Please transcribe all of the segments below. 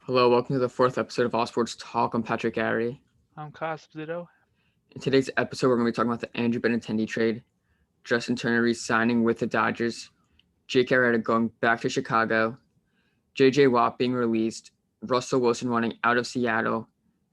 Hello, welcome to the fourth episode of All Sports Talk. I'm Patrick Gary. I'm Cosplito. In today's episode, we're going to be talking about the Andrew Benintendi trade, Justin Turner re-signing with the Dodgers, Jake Arrieta going back to Chicago, J.J. Watt being released, Russell Wilson wanting out of Seattle,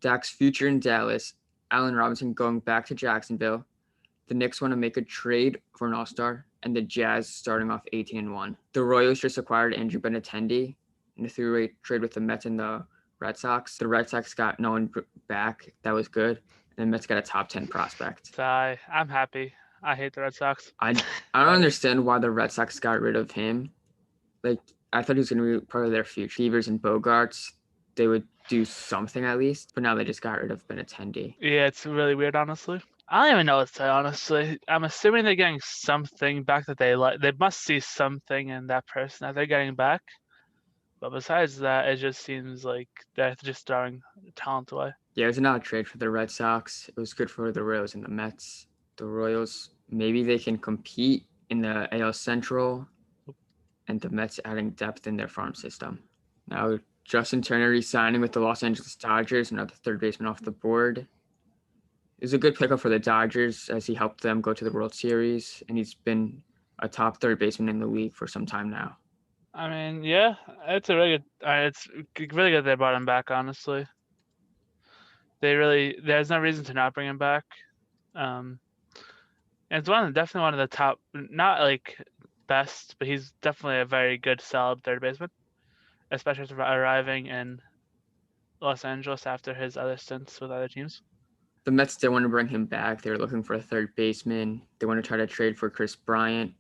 Dak's future in Dallas, Allen Robinson going back to Jacksonville, the Knicks want to make a trade for an all-star, and the Jazz starting off 18-1. The Royals just acquired Andrew Benintendi in a three-way trade with the Mets and the Red Sox. The Red Sox got no one back. That was good. And the Mets got a top 10 prospect. I'm happy. I hate the Red Sox. I don't understand why the Red Sox got rid of him. Like, I thought he was going to be part of their future. Beavers and Bogarts, they would do something at least. But now they just got rid of Benintendi. Yeah, it's really weird, honestly. I don't even know what to say, honestly. I'm assuming they're getting something back that they like. They must see something in that person that they're getting back. But besides that, it just seems like they're just throwing talent away. Yeah, it was not a trade for the Red Sox. It was good for the Royals and the Mets. The Royals, maybe they can compete in the AL Central, and the Mets adding depth in their farm system. Now, Justin Turner re-signing with the Los Angeles Dodgers, another third baseman off the board. It was a good pickup for the Dodgers as he helped them go to the World Series, and he's been a top third baseman in the league for some time now. I mean, yeah, it's a really good. It's really good they brought him back. Honestly, there's no reason to not bring him back. And it's definitely one of the top, not like best, but he's definitely a very good, solid third baseman, especially arriving in Los Angeles after his other stints with other teams. The Mets still want to bring him back. They're looking for a third baseman. They want to try to trade for Chris Bryant,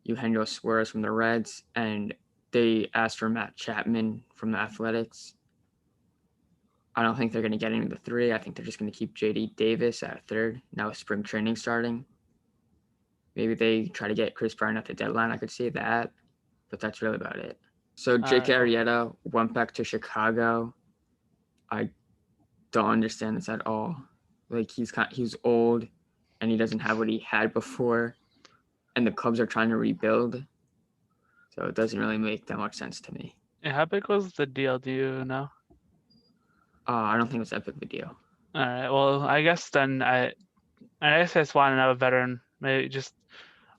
Eugenio Suarez from the Reds, and they asked for Matt Chapman from the Athletics. I don't think they're going to get any of the three. I think they're just going to keep J.D. Davis at third. Now with spring training starting. Maybe they try to get Chris Bryant at the deadline. I could see that, but that's really about it. So Jake Arrieta went back to Chicago. I don't understand this at all. Like he's old, and he doesn't have what he had before, and the Cubs are trying to rebuild. So it doesn't really make that much sense to me. Yeah, how big was the deal? Do you know? I don't think it was that big of a deal. All right. Well, I guess then I guess I just want to know a veteran, maybe just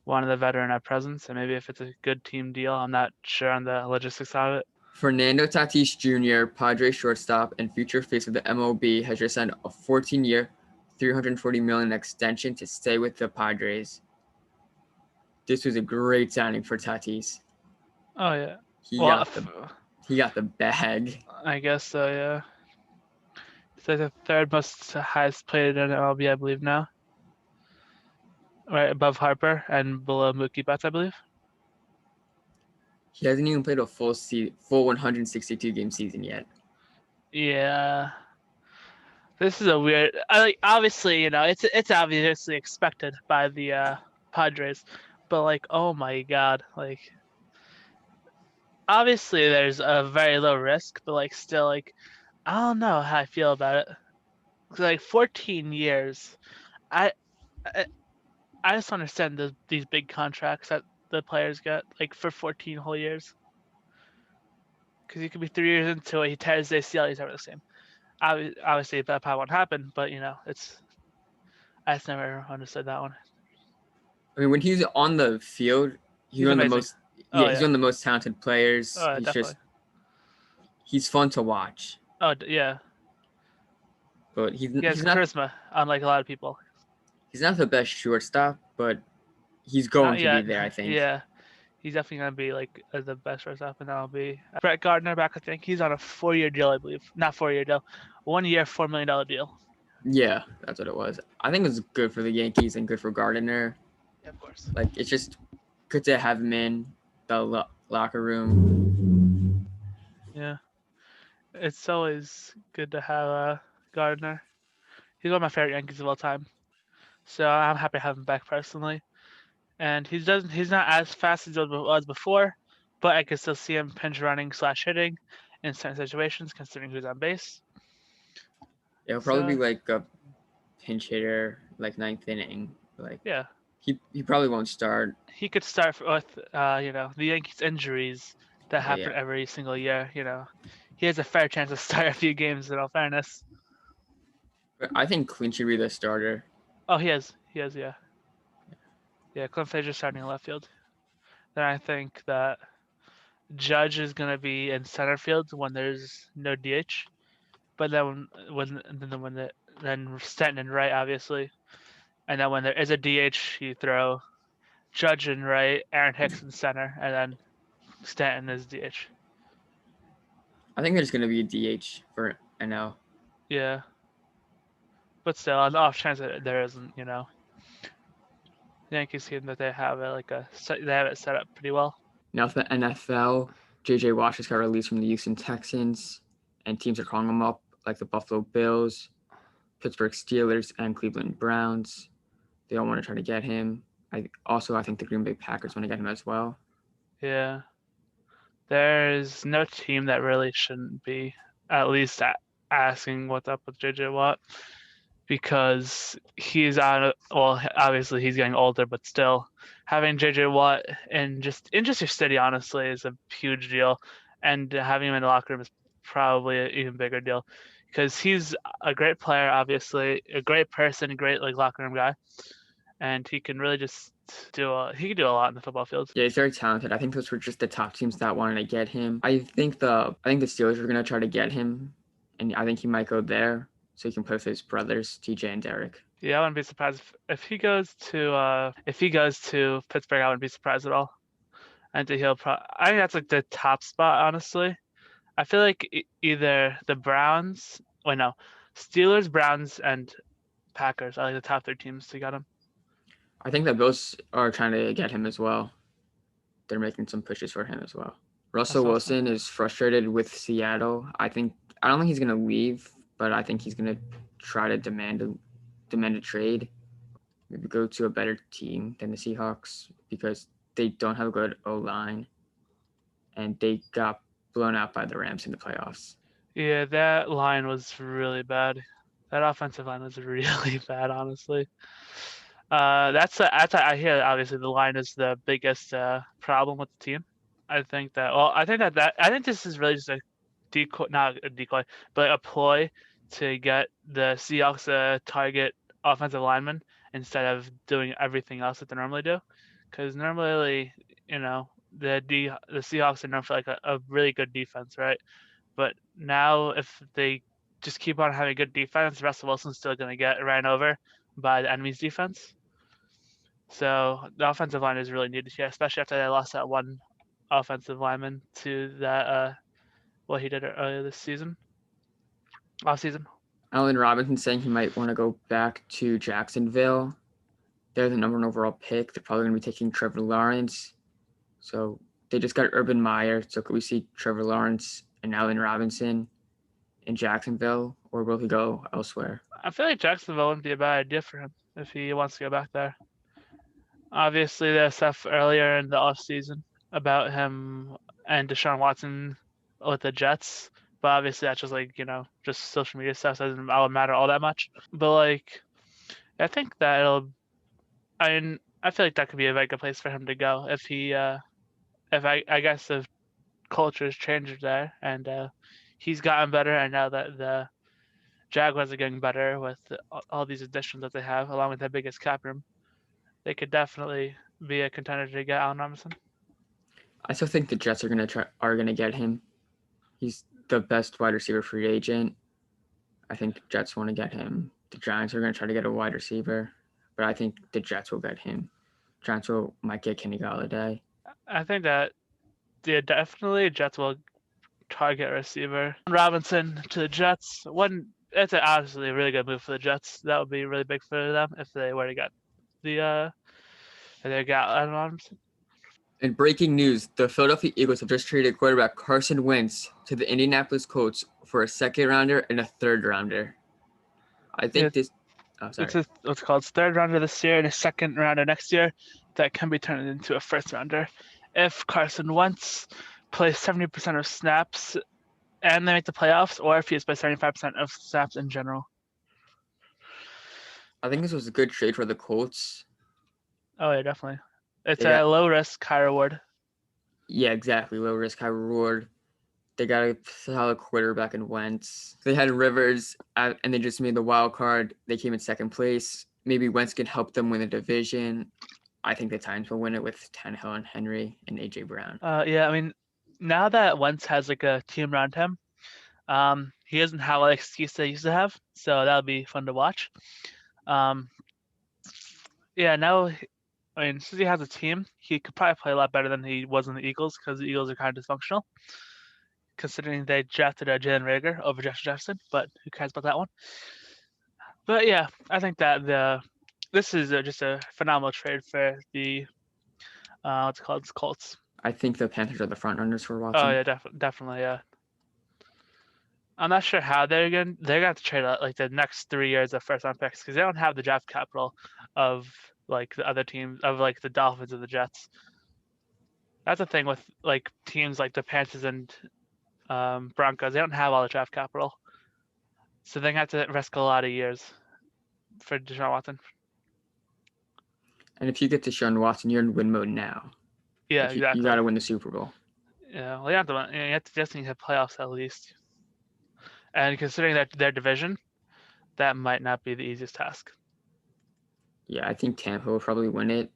one of the veteran at presence, and maybe if it's a good team deal. I'm not sure on the logistics of it. Fernando Tatis Jr., Padres shortstop and future face of the MLB, has just signed a 14-year, $340 million extension to stay with the Padres. This was a great signing for Tatis. Oh yeah, He got the bag. I guess so. Yeah, it's like the third most highest paid in MLB, I believe now. Right above Harper and below Mookie Betts, I believe. He hasn't even played a full 162 game season yet. Yeah. This is a weird. Obviously, it's obviously expected by the Padres, but like, oh my God, like, obviously there's a very low risk, but like, still, like, I don't know how I feel about it. Like 14 years, I just don't understand these big contracts that the players get, like for 14 whole years. Because you could be 3 years into it, he tears the ACL, he's never the same. Obviously that probably won't happen, but I just never understood that one. I mean, when he's on the field, he's one of the most. Yeah, he's one of the most talented players. He's fun to watch. Oh yeah. But he has charisma, unlike a lot of people. He's not the best shortstop, but he's going to be there, I think. Yeah. He's definitely going to be like the best shortstop in MLB. Brett Gardner back, I think. He's on a 4-year deal, I believe. Not 4-year deal. 1 year, $4 million deal. Yeah, that's what it was. I think it was good for the Yankees and good for Gardner. Yeah, of course. Like, it's just good to have him in the locker room. Yeah. It's always good to have Gardner. He's one of my favorite Yankees of all time. So I'm happy to have him back personally. And he's not as fast as he was before, but I can still see him pinch running / hitting in certain situations, considering who's on base. It'll probably be like a pinch hitter, like ninth inning. Like yeah, he probably won't start. He could start with the Yankees injuries that happen every single year. he has a fair chance to start a few games. In all fairness, But I think Clint should be the starter. oh, he has, yeah, Clint Frazier's starting in left field. Then I think that Judge is gonna be in center field when there's no DH, but then then Stanton in right, obviously, and then when there is a DH, you throw Judge in right, Aaron Hicks in center, and then Stanton is DH. I think there's going to be a DH for NL. Yeah, but still, on the off chance that there isn't, Yankees seem that they have it set up pretty well. Now for the NFL, J.J. Watt just got released from the Houston Texans, and teams are calling him up, like the Buffalo Bills, Pittsburgh Steelers, and Cleveland Browns. They all want to try to get him. I think the Green Bay Packers want to get him as well. Yeah. There's no team that really shouldn't be at least asking what's up with JJ Watt, because he's on. Well, obviously he's getting older, but still having JJ Watt in just your city, honestly, is a huge deal, and having him in the locker room is probably an even bigger deal, because he's a great player, obviously a great person, a great locker room guy, and he can really just do a lot in the football field. Yeah, he's very talented. I think those were just the top teams that wanted to get him. I think the Steelers were going to try to get him, and I think he might go there so he can play with his brothers, TJ and Derek. Yeah, I wouldn't be surprised if he goes to Pittsburgh. I wouldn't be surprised at all. I think I think that's like the top spot, honestly. I feel like either the Browns, Steelers, Browns, and Packers are like the top 3 teams to get him. I think the Bills are trying to get him as well. They're making some pushes for him as well. Russell Wilson is frustrated with Seattle. I don't think he's going to leave, but I think he's going to try to demand a trade. Maybe go to a better team than the Seahawks, because they don't have a good O-line, and they got blown out by the Rams in the playoffs. Yeah, that line was really bad. That offensive line was really bad, honestly. I hear that obviously the line is the biggest problem with the team. I think this is really just a decoy, not a decoy, but a ploy to get the Seahawks to target offensive linemen instead of doing everything else that they normally do. Because normally, the Seahawks are known for like a really good defense, right? But now if they just keep on having good defense, Russell Wilson's still going to get ran over by the enemy's defense. So the offensive line is really needed here, especially after they lost that one offensive lineman to that what he did earlier this season, off season. Allen Robinson saying he might want to go back to Jacksonville. They're the number 1 overall pick. They're probably going to be taking Trevor Lawrence. So they just got Urban Meyer. So could we see Trevor Lawrence and Allen Robinson in Jacksonville, or will he go elsewhere? I feel like Jacksonville wouldn't be a bad idea for him if he wants to go back there. Obviously, there's stuff earlier in the offseason about him and Deshaun Watson with the Jets, but obviously that's just just social media stuff, so it doesn't matter all that much. But I think that I feel like that could be a very good place for him to go if I guess the culture has changed there and he's gotten better, and now that the Jaguars are getting better with all these additions that they have, along with their biggest cap room, they could definitely be a contender to get Allen Robinson. I still think the Jets are gonna get him. He's the best wide receiver free agent. I think the Jets want to get him. The Giants are gonna try to get a wide receiver, but I think the Jets will get him. Giants might get Kenny Golladay. I think that definitely Jets will target receiver Robinson to the Jets. It's obviously a really good move for the Jets. That would be really big for them if they were to get Allen Robinson. In breaking news, the Philadelphia Eagles have just traded quarterback Carson Wentz to the Indianapolis Colts for a 2nd rounder and a 3rd rounder. I think this. Oh, sorry. It's what's called 3rd rounder this year and a 2nd rounder next year that can be turned into a 1st rounder if Carson Wentz plays 70% of snaps and they make the playoffs, or if he plays 75% of snaps in general. I think this was a good trade for the Colts. Oh yeah, definitely. It's a low risk, high reward. Yeah, exactly. Low risk, high reward. They got a solid quarterback in Wentz. They had Rivers, and they just made the wild card. They came in second place. Maybe Wentz can help them win the division. I think the Titans will win it with Tannehill and Henry and AJ Brown. Yeah, I mean, now that Wentz has like a team around him, he doesn't have like excuse they used to have, so that'll be fun to watch. Yeah, now, I mean, since he has a team, he could probably play a lot better than he was in the Eagles because the Eagles are kind of dysfunctional, considering they drafted a Jalen Reagor over Justin Jefferson, but who cares about that one? But yeah, I think that this is just a phenomenal trade for the what's it called, Colts. I think the Panthers are the front runners for Watson. Oh yeah, definitely, yeah. I'm not sure how they're gonna have to trade like the next 3 years of first round picks because they don't have the draft capital of like the other teams, of like the Dolphins and the Jets. That's the thing with like teams like the Panthers and Broncos. They don't have all the draft capital, so they have to risk a lot of years for Deshaun Watson. And if you get Deshaun Watson, you're in win mode now. Yeah, like exactly. You got to win the Super Bowl. Yeah, well, you have to just need to have playoffs at least. And considering that their division, that might not be the easiest task. Yeah, I think Tampa will probably win it.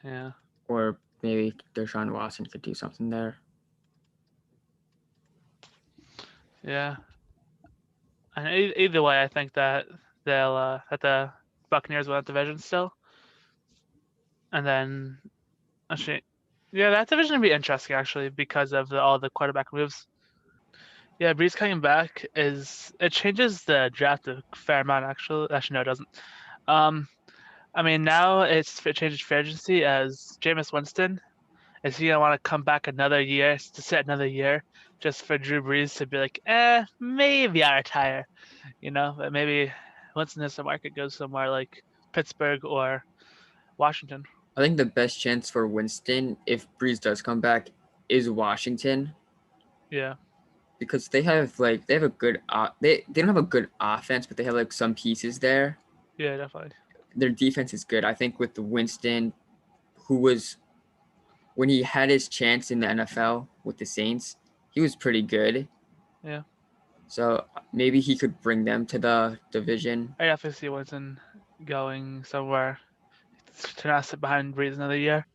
Yeah. Or maybe Deshaun Watson could do something there. Yeah. And either way, I think that they'll that the Buccaneers will win that division still. And then, actually, yeah, that division would be interesting actually because of all the quarterback moves. Yeah, Breeze coming back it changes the draft a fair amount actually. Actually, no, it doesn't. I mean, now it changes free agency as Jameis Winston. Is he gonna want to come back another year to sit another year just for Drew Brees to be like, maybe I retire, but maybe Winston has the market goes somewhere like Pittsburgh or Washington. I think the best chance for Winston, if Breeze does come back, is Washington. Yeah. Because they have a good they don't have a good offense, but they have like some pieces there. Yeah, definitely. Their defense is good. I think with the Winston, who was when he had his chance in the NFL with the Saints, he was pretty good. Yeah. So maybe he could bring them to the division. I definitely see Winston going somewhere to not sit behind Breeze another year.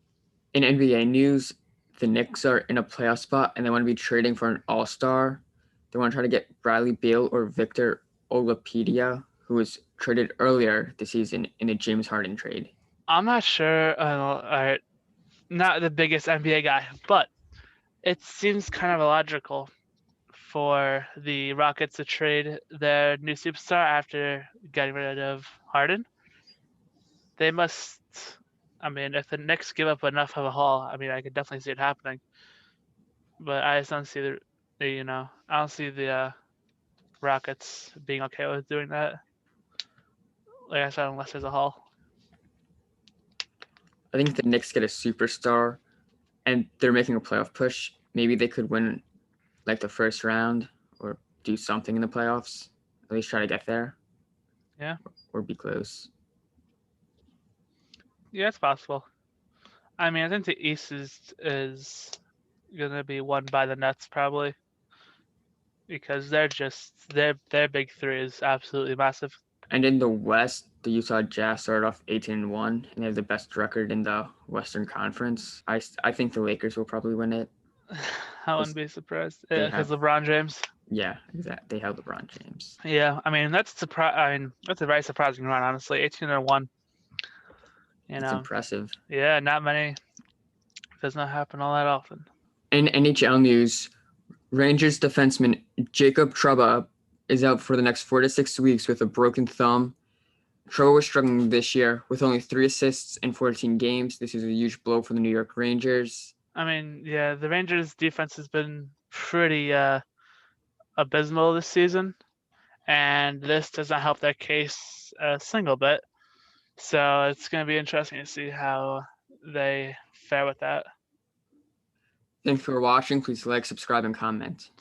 In NBA news, the Knicks are in a playoff spot and they want to be trading for an all-star. They want to try to get Bradley Beal or Victor Oladipo, who was traded earlier this season in a James Harden trade. I'm not sure. Not the biggest NBA guy, but it seems kind of illogical for the Rockets to trade their new superstar after getting rid of Harden. They must. I mean, if the Knicks give up enough of a haul, I mean, I could definitely see it happening. But I just don't see I don't see the Rockets being okay with doing that. Like I said, unless there's a haul. I think if the Knicks get a superstar and they're making a playoff push, maybe they could win like the first round or do something in the playoffs. At least try to get there. Yeah. Or be close. Yeah, it's possible. I mean, I think the East is gonna be won by the Nets probably because their big three is absolutely massive. And in the West, the Utah Jazz started off 18-1, and they have the best record in the Western Conference. I think the Lakers will probably win it. I wouldn't be surprised because LeBron James. Yeah, exactly. They have LeBron James. Yeah, I mean that's a very surprising run, honestly. 18-1. It's impressive. Yeah, not many. Does not happen all that often. In NHL news, Rangers defenseman Jacob Trouba is out for the next 4 to 6 weeks with a broken thumb. Trouba was struggling this year with only 3 assists in 14 games. This is a huge blow for the New York Rangers. I mean, yeah, the Rangers' defense has been pretty abysmal this season, and this does not help their case a single bit. So it's going to be interesting to see how they fare with that. Thanks for watching. Please like, subscribe, and comment.